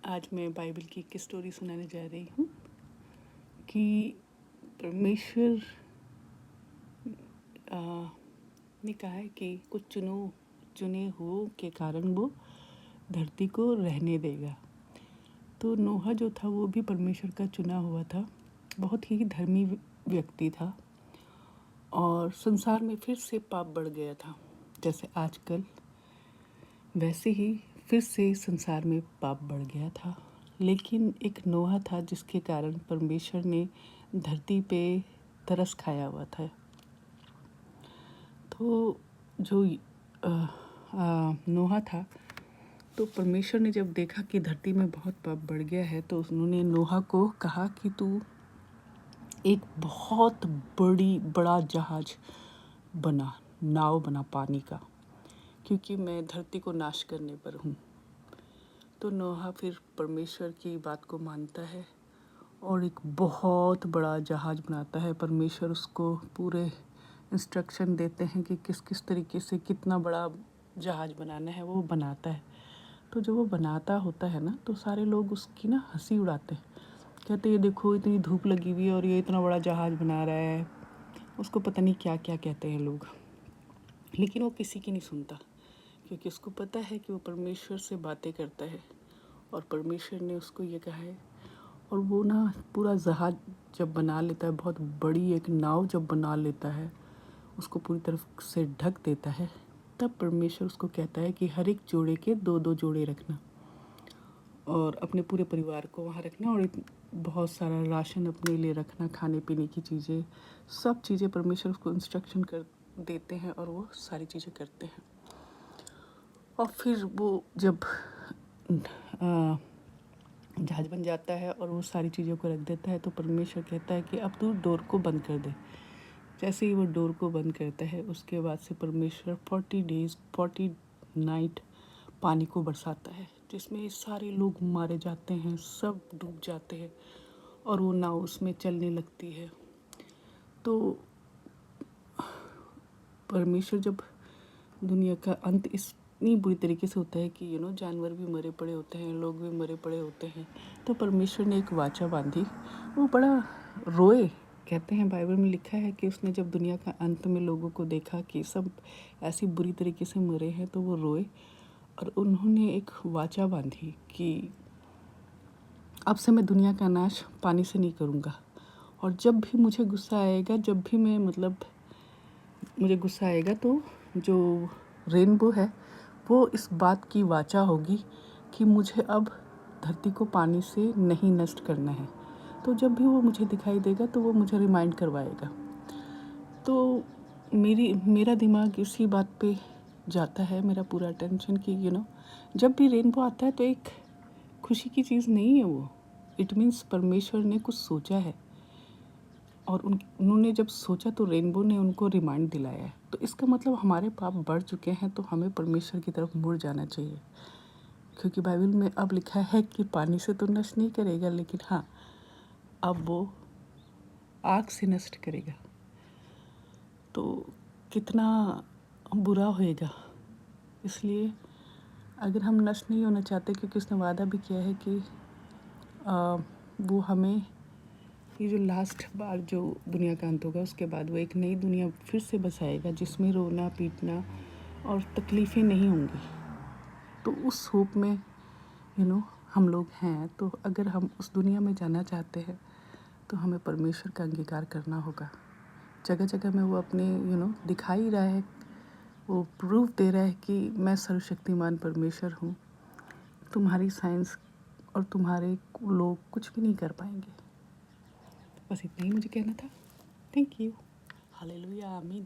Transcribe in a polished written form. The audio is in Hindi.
आज मैं बाइबल की एक स्टोरी सुनाने जा रही हूँ कि परमेश्वर ने कहा है कि कुछ चुने हुओं के कारण वो धरती को रहने देगा। तो नोहा जो था वो भी परमेश्वर का चुना हुआ था, बहुत ही धर्मी व्यक्ति था और संसार में फिर से पाप बढ़ गया था। जैसे आजकल वैसे ही फिर से संसार में पाप बढ़ गया था, लेकिन एक नोहा था जिसके कारण परमेश्वर ने धरती पे तरस खाया हुआ था। तो जो नोहा था, तो परमेश्वर ने जब देखा कि धरती में बहुत पाप बढ़ गया है, तो उन्होंने नोहा को कहा कि तू एक बहुत बड़ा जहाज बना, नाव बना पानी का, क्योंकि मैं धरती को नाश करने पर हूँ। तो नोहा फिर परमेश्वर की बात को मानता है और एक बहुत बड़ा जहाज बनाता है। परमेश्वर उसको पूरे इंस्ट्रक्शन देते हैं कि किस किस तरीके से कितना बड़ा जहाज बनाना है, वो बनाता है। तो जब वो बनाता होता है ना, तो सारे लोग उसकी ना हंसी उड़ाते हैं, कहते ये देखो इतनी धूप लगी हुई है और ये इतना बड़ा जहाज बना रहा है। उसको पता नहीं क्या क्या कहते हैं लोग, लेकिन वो किसी की नहीं सुनता, क्योंकि उसको पता है कि वो परमेश्वर से बातें करता है और परमेश्वर ने उसको ये कहा है। और वो ना पूरा जहाज जब बना लेता है, बहुत बड़ी एक नाव जब बना लेता है, उसको पूरी तरफ से ढक देता है, तब परमेश्वर उसको कहता है कि हर एक जोड़े के 2-2 जोड़े रखना और अपने पूरे परिवार को वहाँ रखना और बहुत सारा राशन अपने लिए रखना, खाने पीने की चीज़ें, सब चीज़ें परमेश्वर उसको इंस्ट्रक्शन कर देते हैं और वो सारी चीज़ें करते हैं। और फिर वो जब जहाज बन जाता है और वो सारी चीज़ों को रख देता है, तो परमेश्वर कहता है कि अब तू डोर को बंद कर दे। जैसे ही वो डोर को बंद करता है, उसके बाद से परमेश्वर 40 डेज़ 40 नाइट पानी को बरसाता है, जिसमें सारे लोग मारे जाते हैं, सब डूब जाते हैं और वो नाव उसमें चलने लगती है। तो परमेश्वर जब दुनिया का अंत इतनी बुरी तरीके से होता है कि जानवर भी मरे पड़े होते हैं, लोग भी मरे पड़े होते हैं, तो परमेश्वर ने एक वाचा बांधी। वो बड़ा रोए। कहते हैं बाइबल में लिखा है कि उसने जब दुनिया का अंत में लोगों को देखा कि सब ऐसी बुरी तरीके से मरे हैं, तो वो रोए और उन्होंने एक वाचा बांधी कि अब से मैं दुनिया का नाश पानी से नहीं करूँगा, और जब भी मुझे गुस्सा आएगा, जब भी मैं मुझे गुस्सा आएगा, तो जो रेनबो है वो इस बात की वाचा होगी कि मुझे अब धरती को पानी से नहीं नष्ट करना है। तो जब भी वो मुझे दिखाई देगा तो वो मुझे रिमाइंड करवाएगा। तो मेरा दिमाग इसी बात पे जाता है, मेरा पूरा अटेंशन कि जब भी रेनबो आता है तो एक खुशी की चीज़ नहीं है वो। इट मीन्स परमेश्वर ने कुछ सोचा है और उन्होंने जब सोचा तो रेनबो ने उनको रिमाइंड दिलाया है। तो इसका मतलब हमारे पाप बढ़ चुके हैं, तो हमें परमेश्वर की तरफ मुड़ जाना चाहिए, क्योंकि बाइबल में अब लिखा है कि पानी से तो नष्ट नहीं करेगा, लेकिन हाँ, अब वो आग से नष्ट करेगा। तो कितना बुरा होएगा। इसलिए अगर हम नष्ट नहीं होना चाहते, क्योंकि उसने वादा भी किया है कि वो हमें ये जो लास्ट बार जो दुनिया का अंत होगा, उसके बाद वो एक नई दुनिया फिर से बसाएगा, जिसमें रोना पीटना और तकलीफ़ें नहीं होंगी। तो उस होप में हम लोग हैं। तो अगर हम उस दुनिया में जाना चाहते हैं, तो हमें परमेश्वर का अंगीकार करना होगा। जगह जगह में वो अपने दिखा ही रहा है, वो प्रूफ दे रहा है कि मैं सर्वशक्तिमान परमेश्वर हूँ। तुम्हारी साइंस और तुम्हारे लोग कुछ भी नहीं कर पाएंगे। बस इतना ही मुझे कहना था। Thank you. हालेलुया, आमीन।